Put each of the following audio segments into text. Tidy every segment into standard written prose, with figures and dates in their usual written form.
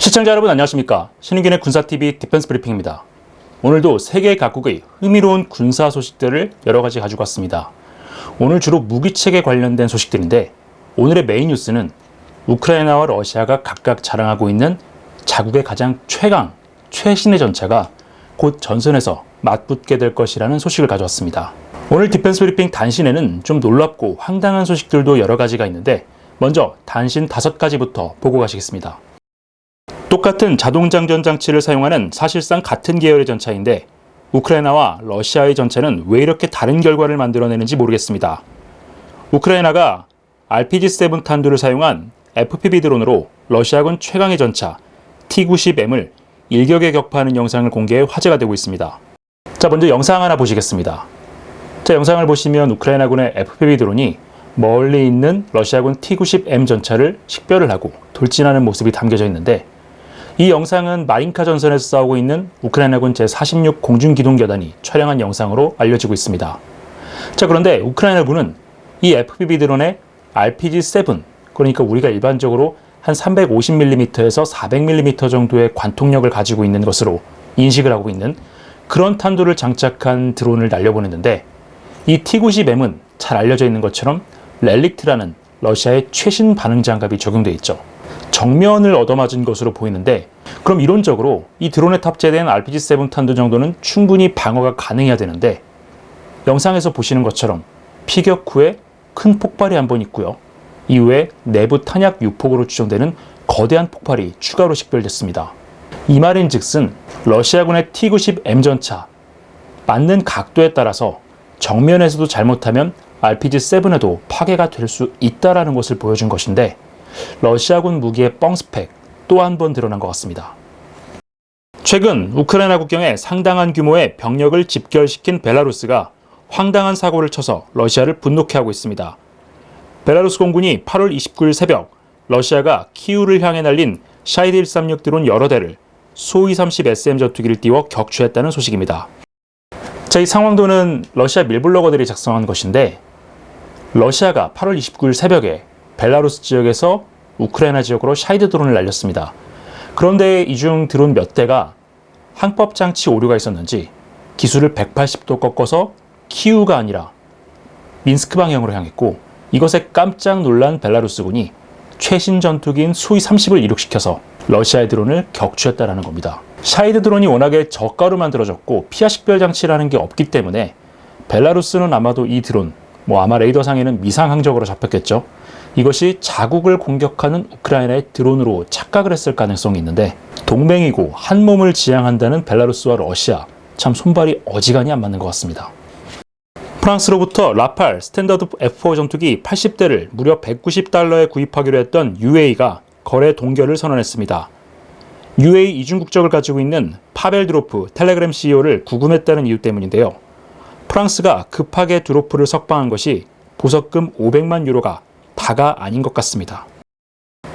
시청자 여러분 안녕하십니까? 신윤균의 군사TV 디펜스 브리핑입니다. 오늘도 세계 각국의 흥미로운 군사 소식들을 여러 가지 가지고 왔습니다. 오늘 주로 무기체계 관련된 소식들인데 오늘의 메인 뉴스는 우크라이나와 러시아가 각각 자랑하고 있는 자국의 가장 최신의 전차가 곧 전선에서 맞붙게 될 것이라는 소식을 가져왔습니다. 오늘 디펜스 브리핑 단신에는 좀 놀랍고 황당한 소식들도 여러 가지가 있는데 먼저 단신 5가지부터 보고 가시겠습니다. 똑같은 자동장전 장치를 사용하는 사실상 같은 계열의 전차인데 우크라이나와 러시아의 전차는 왜 이렇게 다른 결과를 만들어내는지 모르겠습니다. 우크라이나가 RPG-7 탄두를 사용한 FPV 드론으로 러시아군 최강의 전차 T-90M을 일격에 격파하는 영상을 공개해 화제가 되고 있습니다. 자, 먼저 영상 하나 보시겠습니다. 자, 영상을 보시면 우크라이나군의 FPV 드론이 멀리 있는 러시아군 T-90M 전차를 식별을 하고 돌진하는 모습이 담겨져 있는데 이 영상은 마린카 전선에서 싸우고 있는 우크라이나군 제46 공중기동여단이 촬영한 영상으로 알려지고 있습니다. 자, 그런데 우크라이나군은 이 FPV 드론의 RPG-7, 그러니까 우리가 일반적으로 한 350mm에서 400mm 정도의 관통력을 가지고 있는 것으로 인식을 하고 있는 그런 탄두를 장착한 드론을 날려보냈는데 이 T-90M은 잘 알려져 있는 것처럼 렐릭트라는 러시아의 최신 반응 장갑이 적용되어 있죠. 정면을 얻어맞은 것으로 보이는데 그럼 이론적으로 이 드론에 탑재된 RPG-7 탄두 정도는 충분히 방어가 가능해야 되는데 영상에서 보시는 것처럼 피격 후에 큰 폭발이 한 번 있고요. 이후에 내부 탄약 유폭으로 추정되는 거대한 폭발이 추가로 식별됐습니다. 이 말인즉슨 러시아군의 T-90M 전차 맞는 각도에 따라서 정면에서도 잘못하면 RPG-7에도 파괴가 될 수 있다는 것을 보여준 것인데 러시아군 무기의 뻥스펙 또 한 번 드러난 것 같습니다. 최근 우크라이나 국경에 상당한 규모의 병력을 집결시킨 벨라루스가 황당한 사고를 쳐서 러시아를 분노케 하고 있습니다. 벨라루스 공군이 8월 29일 새벽 러시아가 키우를 향해 날린 샤이드 136 드론 여러 대를 수-230 SM 전투기를 띄워 격추했다는 소식입니다. 자, 이 상황도는 러시아 밀블로거들이 작성한 것인데 러시아가 8월 29일 새벽에 벨라루스 지역에서 우크라이나 지역으로 샤이드 드론을 날렸습니다. 그런데 이 중 드론 몇 대가 항법 장치 오류가 있었는지 기술을 180도 꺾어서 키우가 아니라 민스크 방향으로 향했고 이것에 깜짝 놀란 벨라루스군이 최신 전투기인 수-30을 이륙시켜서 러시아의 드론을 격추했다는 겁니다. 샤이드 드론이 워낙에 저가로 만들어졌고 피하 식별 장치라는 게 없기 때문에 벨라루스는 아마도 이 드론, 아마 레이더상에는 미상 항적으로 잡혔겠죠. 이것이 자국을 공격하는 우크라이나의 드론으로 착각을 했을 가능성이 있는데 동맹이고 한 몸을 지향한다는 벨라루스와 러시아, 참 손발이 어지간히 안 맞는 것 같습니다. 프랑스로부터 라팔 스탠더드 F4 전투기 80대를 무려 $190에 구입하기로 했던 UAE가 거래 동결을 선언했습니다. UAE 이중 국적을 가지고 있는 파벨 드로프 텔레그램 CEO를 구금했다는 이유 때문인데요. 프랑스가 급하게 드로프를 석방한 것이 보석금 500만 유로가 다가 아닌 것 같습니다.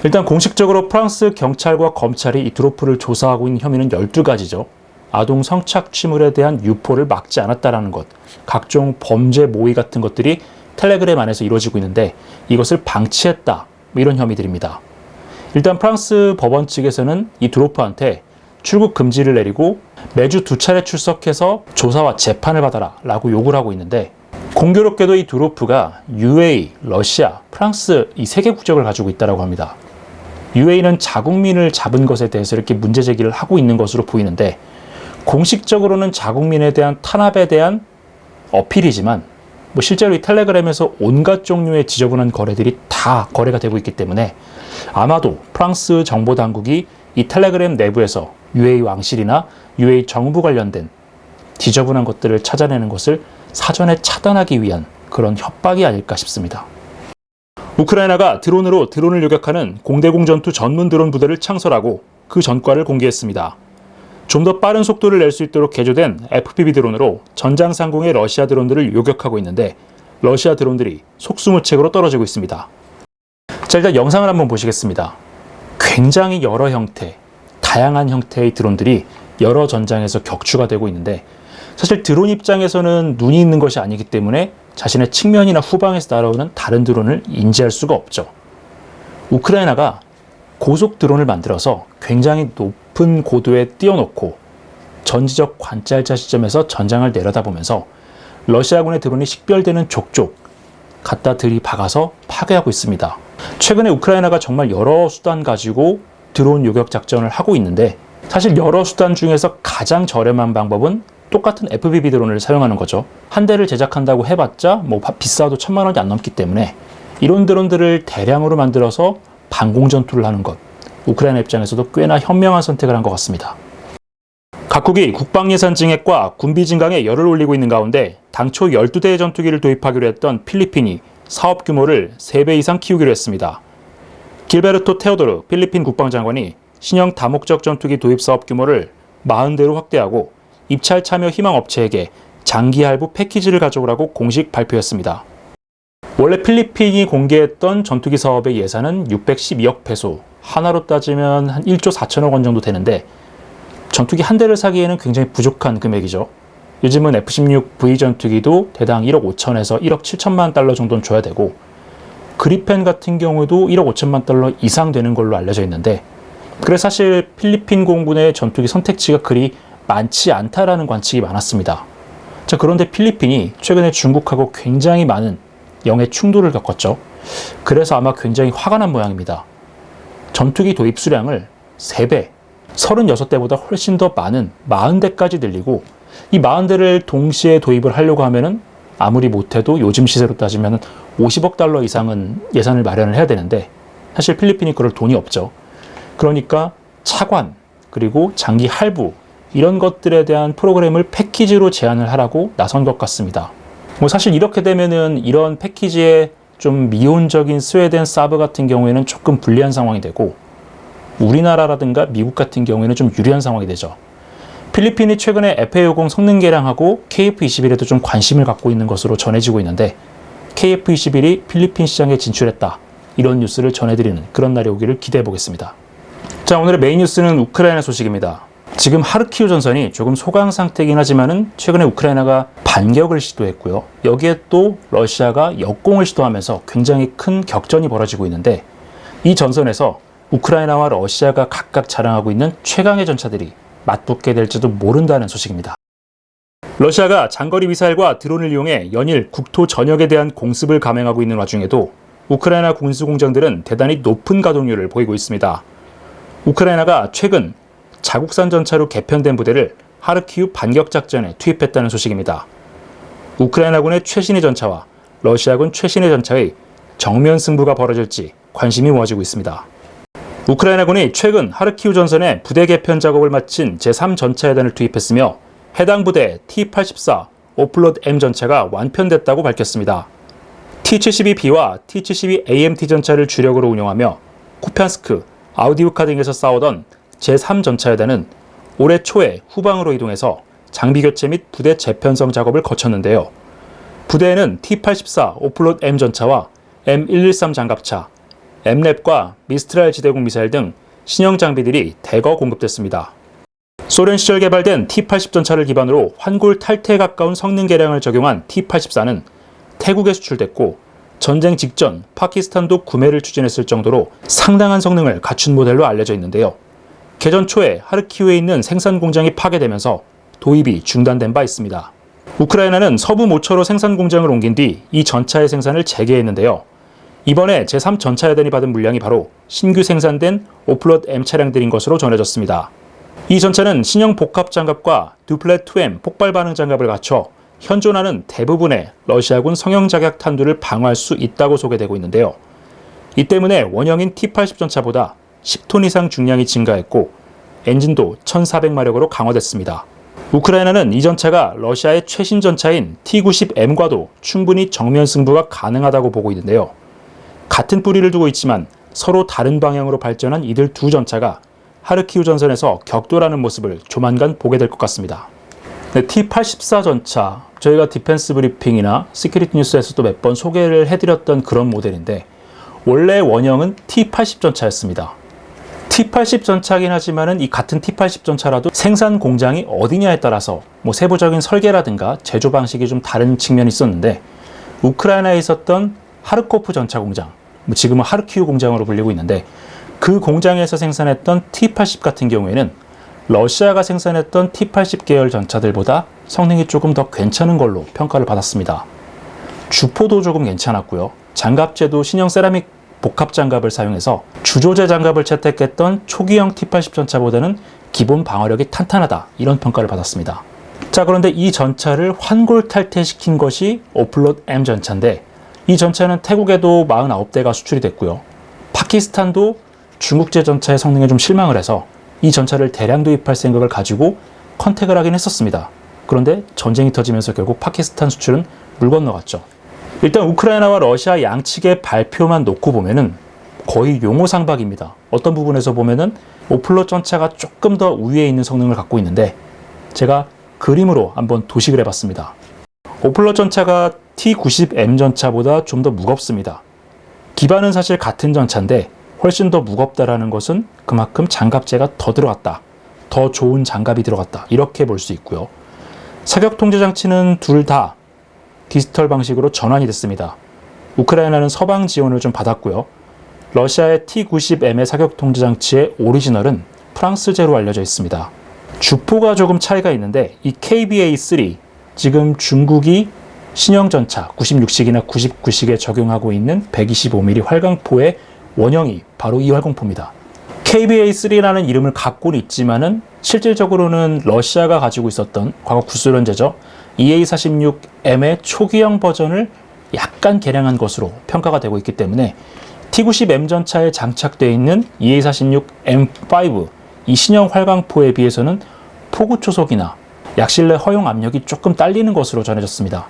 일단 공식적으로 프랑스 경찰과 검찰이 이 드로프를 조사하고 있는 혐의는 12가지죠. 아동 성착취물에 대한 유포를 막지 않았다는 것, 각종 범죄 모의 같은 것들이 텔레그램 안에서 이루어지고 있는데 이것을 방치했다, 이런 혐의들입니다. 일단 프랑스 법원 측에서는 이 드로프한테 출국 금지를 내리고 매주 2차례 출석해서 조사와 재판을 받아라 라고 요구를 하고 있는데 공교롭게도 이 드로프가 UAE, 러시아, 프랑스 이 3개 국적을 가지고 있다고 합니다. UAE는 자국민을 잡은 것에 대해서 이렇게 문제 제기를 하고 있는 것으로 보이는데 공식적으로는 자국민에 대한 탄압에 대한 어필이지만 실제로 이 텔레그램에서 온갖 종류의 지저분한 거래들이 다 거래가 되고 있기 때문에 아마도 프랑스 정보 당국이 이 텔레그램 내부에서 UAE 왕실이나 UAE 정부 관련된 지저분한 것들을 찾아내는 것을 사전에 차단하기 위한 그런 협박이 아닐까 싶습니다. 우크라이나가 드론으로 드론을 요격하는 공대공 전투 전문 드론 부대를 창설하고 그 전과를 공개했습니다. 좀 더 빠른 속도를 낼 수 있도록 개조된 FPV 드론으로 전장 상공의 러시아 드론들을 요격하고 있는데 러시아 드론들이 속수무책으로 떨어지고 있습니다. 자, 일단 영상을 한번 보시겠습니다. 굉장히 여러 형태, 다양한 형태의 드론들이 여러 전장에서 격추가 되고 있는데 사실 드론 입장에서는 눈이 있는 것이 아니기 때문에 자신의 측면이나 후방에서 날아오는 다른 드론을 인지할 수가 없죠. 우크라이나가 고속 드론을 만들어서 굉장히 높은 고도에 띄워놓고 전지적 관찰자 시점에서 전장을 내려다보면서 러시아군의 드론이 식별되는 족족 갖다 들이박아서 파괴하고 있습니다. 최근에 우크라이나가 정말 여러 수단 가지고 드론 요격 작전을 하고 있는데, 사실 여러 수단 중에서 가장 저렴한 방법은 똑같은 FPV 드론을 사용하는 거죠. 한 대를 제작한다고 해봤자 뭐 비싸도 1000만 원이 안 넘기 때문에 이런 드론들을 대량으로 만들어서 방공 전투를 하는 것, 우크라이나 입장에서도 꽤나 현명한 선택을 한 것 같습니다. 각국이 국방 예산 증액과 군비 증강에 열을 올리고 있는 가운데 당초 12대의 전투기를 도입하기로 했던 필리핀이 사업 규모를 3배 이상 키우기로 했습니다. 길베르토 테오도르 필리핀 국방장관이 신형 다목적 전투기 도입 사업 규모를 40대로 확대하고 입찰 참여 희망 업체에게 장기 할부 패키지를 가져오라고 공식 발표했습니다. 원래 필리핀이 공개했던 전투기 사업의 예산은 612억 페소, 하나로 따지면 한 1조 4천억 원 정도 되는데 전투기 한 대를 사기에는 굉장히 부족한 금액이죠. 요즘은 F-16V 전투기도 대당 1억 5천에서 1억 7천만 달러 정도는 줘야 되고, 그리펜 같은 경우도 1억 5천만 달러 이상 되는 걸로 알려져 있는데, 그래서 사실 필리핀 공군의 전투기 선택지가 그리 많지 않다라는 관측이 많았습니다. 자, 그런데 필리핀이 최근에 중국하고 굉장히 많은 영해 충돌을 겪었죠. 그래서 아마 굉장히 화가 난 모양입니다. 전투기 도입 수량을 3배, 36대보다 훨씬 더 많은 40대까지 늘리고, 이 40대를 동시에 도입을 하려고 하면은 아무리 못해도 요즘 시세로 따지면 50억 달러 이상은 예산을 마련을 해야 되는데, 사실 필리핀이 그럴 돈이 없죠. 그러니까 차관, 그리고 장기 할부, 이런 것들에 대한 프로그램을 패키지로 제안을 하라고 나선 것 같습니다. 뭐 사실 이렇게 되면은 이런 패키지에 좀 미온적인 스웨덴, 사브 같은 경우에는 조금 불리한 상황이 되고, 우리나라라든가 미국 같은 경우에는 좀 유리한 상황이 되죠. 필리핀이 최근에 FA50 성능 개량하고 KF-21에도 좀 관심을 갖고 있는 것으로 전해지고 있는데, KF-21이 필리핀 시장에 진출했다, 이런 뉴스를 전해드리는 그런 날이 오기를 기대해 보겠습니다. 자, 오늘의 메인 뉴스는 우크라이나 소식입니다. 지금 하르키우 전선이 조금 소강 상태이긴 하지만은 최근에 우크라이나가 반격을 시도했고요. 여기에 또 러시아가 역공을 시도하면서 굉장히 큰 격전이 벌어지고 있는데, 이 전선에서 우크라이나와 러시아가 각각 자랑하고 있는 최강의 전차들이 맞붙게 될지도 모른다는 소식입니다. 러시아가 장거리 미사일과 드론을 이용해 연일 국토 전역에 대한 공습을 감행하고 있는 와중에도 우크라이나 군수공장들은 대단히 높은 가동률을 보이고 있습니다. 우크라이나가 최근 자국산 전차로 개편된 부대를 하르키우 반격작전에 투입했다는 소식입니다. 우크라이나군의 최신의 전차와 러시아군 최신의 전차의 정면 승부가 벌어질지 관심이 모아지고 있습니다. 우크라이나군이 최근 하르키우 전선에 부대 개편 작업을 마친 제3전차여단을 투입했으며, 해당 부대 T-84 오플로드 M 전차가 완편됐다고 밝혔습니다. T-72B와 T-72 AMT 전차를 주력으로 운영하며 쿠피안스크, 아우디우카 등에서 싸우던 제3전차여단은 올해 초에 후방으로 이동해서 장비 교체 및 부대 재편성 작업을 거쳤는데요. 부대에는 T-84 오플로드 M 전차와 M113 장갑차, 엠랩과 미스트랄 지대공 미사일 등 신형 장비들이 대거 공급됐습니다. 소련 시절 개발된 T-80 전차를 기반으로 환골 탈퇴에 가까운 성능 개량을 적용한 T-84는 태국에 수출됐고, 전쟁 직전 파키스탄도 구매를 추진했을 정도로 상당한 성능을 갖춘 모델로 알려져 있는데요. 개전 초에 하르키우에 있는 생산 공장이 파괴되면서 도입이 중단된 바 있습니다. 우크라이나는 서부 모처로 생산 공장을 옮긴 뒤 이 전차의 생산을 재개했는데요. 이번에 제3전차여단이 받은 물량이 바로 신규 생산된 오플로드 M 차량들인 것으로 전해졌습니다. 이 전차는 신형 복합 장갑과 듀플렛 2M 폭발 반응 장갑을 갖춰 현존하는 대부분의 러시아군 성형 자격 탄두를 방어할 수 있다고 소개되고 있는데요. 이 때문에 원형인 T-80 전차보다 10톤 이상 중량이 증가했고, 엔진도 1400마력으로 강화됐습니다. 우크라이나는 이 전차가 러시아의 최신 전차인 T-90M과도 충분히 정면 승부가 가능하다고 보고 있는데요. 같은 뿌리를 두고 있지만 서로 다른 방향으로 발전한 이들 두 전차가 하르키우 전선에서 격돌하는 모습을 조만간 보게 될 것 같습니다. 네, T-84 전차, 저희가 디펜스 브리핑이나 시크릿 뉴스에서도 몇 번 소개를 해드렸던 그런 모델인데, 원래 원형은 T-80 전차였습니다. T-80 전차긴 하지만은 이 같은 T-80 전차라도 생산 공장이 어디냐에 따라서 뭐 세부적인 설계라든가 제조 방식이 좀 다른 측면이 있었는데, 우크라이나에 있었던 하르코프 전차 공장, 지금은 하르키우 공장으로 불리고 있는데, 그 공장에서 생산했던 T-80 같은 경우에는 러시아가 생산했던 T-80 계열 전차들보다 성능이 조금 더 괜찮은 걸로 평가를 받았습니다. 주포도 조금 괜찮았고요. 장갑재도 신형 세라믹 복합 장갑을 사용해서 주조제 장갑을 채택했던 초기형 T-80 전차보다는 기본 방어력이 탄탄하다, 이런 평가를 받았습니다. 자, 그런데 이 전차를 환골 탈퇴시킨 것이 오플롯 M 전차인데, 이 전차는 태국에도 49대가 수출이 됐고요. 파키스탄도 중국제 전차의 성능에 좀 실망을 해서 이 전차를 대량 도입할 생각을 가지고 컨택을 하긴 했었습니다. 그런데 전쟁이 터지면서 결국 파키스탄 수출은 물 건너갔죠. 일단 우크라이나와 러시아 양측의 발표만 놓고 보면은 거의 용호상박입니다. 어떤 부분에서 보면은 오플롯 전차가 조금 더 우위에 있는 성능을 갖고 있는데, 제가 그림으로 한번 도식을 해봤습니다. 오플롯 전차가 T-90M 전차보다 좀 더 무겁습니다. 기반은 사실 같은 전차인데 훨씬 더 무겁다라는 것은 그만큼 장갑재가 더 들어갔다, 더 좋은 장갑이 들어갔다, 이렇게 볼 수 있고요. 사격 통제 장치는 둘 다 디지털 방식으로 전환이 됐습니다. 우크라이나는 서방 지원을 좀 받았고요. 러시아의 T-90M의 사격 통제 장치의 오리지널은 프랑스제로 알려져 있습니다. 주포가 조금 차이가 있는데, 이 KBA-3, 지금 중국이 신형 전차 96식이나 99식에 적용하고 있는 125mm 활강포의 원형이 바로 이 활공포입니다. KBA-3라는 이름을 갖고는 있지만은 실질적으로는 러시아가 가지고 있었던 과거 구소련제죠. EA-46M의 초기형 버전을 약간 개량한 것으로 평가가 되고 있기 때문에 T-90M 전차에 장착되어 있는 EA-46M5, 이 신형 활강포에 비해서는 포구 초속이나 약실내 허용 압력이 조금 딸리는 것으로 전해졌습니다.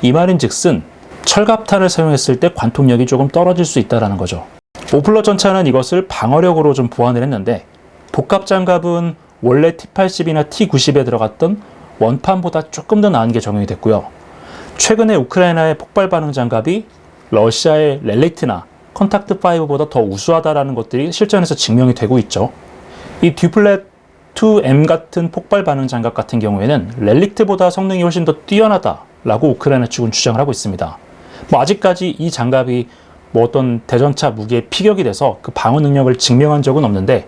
이 말인즉슨 철갑탄을 사용했을 때 관통력이 조금 떨어질 수 있다는 거죠. 오플롯 전차는 이것을 방어력으로 좀 보완을 했는데, 복합 장갑은 원래 T-80이나 T-90에 들어갔던 원판보다 조금 더 나은 게 적용이 됐고요. 최근에 우크라이나의 폭발 반응 장갑이 러시아의 렐릭트나 컨택트5보다 더 우수하다라는 것들이 실전에서 증명이 되고 있죠. 이 듀플렛 2M 같은 폭발 반응 장갑 같은 경우에는 렐릭트보다 성능이 훨씬 더 뛰어나다라고 우크라이나 측은 주장을 하고 있습니다. 아직까지 이 장갑이 어떤 대전차 무기에 피격이 돼서 그 방어 능력을 증명한 적은 없는데,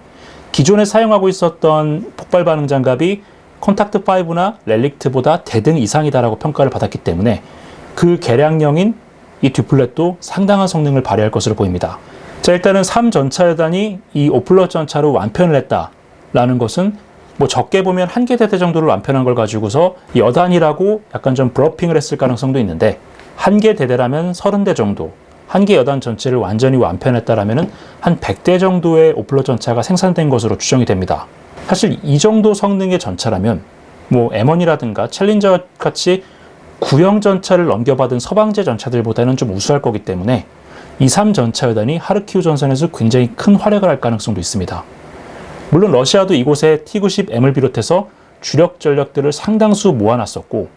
기존에 사용하고 있었던 폭발 반응 장갑이 컨택트5나 렐릭트보다 대등 이상이다라고 평가를 받았기 때문에 그 개량형인 이 듀플렛도 상당한 성능을 발휘할 것으로 보입니다. 자, 일단은 3전차여단이 이 오플롯 전차로 완편을 했다라는 것은 적게 보면 1개 대대 정도를 완편한 걸 가지고서 여단이라고 약간 좀 브러핑을 했을 가능성도 있는데, 1개 대대라면 30대 정도, 1개 여단 전체를 완전히 완편했다라면 한 100대 정도의 오플롯 전차가 생산된 것으로 추정이 됩니다. 사실 이 정도 성능의 전차라면 M1이라든가 챌린저 같이 구형 전차를 넘겨받은 서방제 전차들보다는 좀 우수할 거기 때문에 이 3전차여단이 하르키우 전선에서 굉장히 큰 활약을 할 가능성도 있습니다. 물론 러시아도 이곳에 T-90M을 비롯해서 주력 전력들을 상당수 모아놨었고,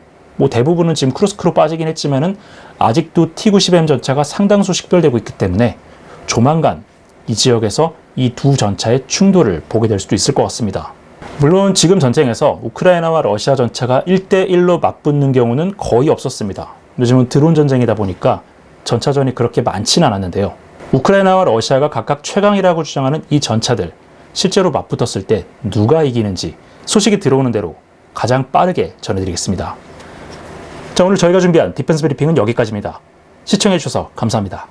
대부분은 지금 크루스크로 빠지긴 했지만은 아직도 T-90M 전차가 상당수 식별되고 있기 때문에 조만간 이 지역에서 이 두 전차의 충돌을 보게 될 수도 있을 것 같습니다. 물론 지금 전쟁에서 우크라이나와 러시아 전차가 1대1로 맞붙는 경우는 거의 없었습니다. 요즘은 드론 전쟁이다 보니까 전차전이 그렇게 많지는 않았는데요. 우크라이나와 러시아가 각각 최강이라고 주장하는 이 전차들, 실제로 맞붙었을 때 누가 이기는지 소식이 들어오는 대로 가장 빠르게 전해드리겠습니다. 자, 오늘 저희가 준비한 디펜스 브리핑은 여기까지입니다. 시청해주셔서 감사합니다.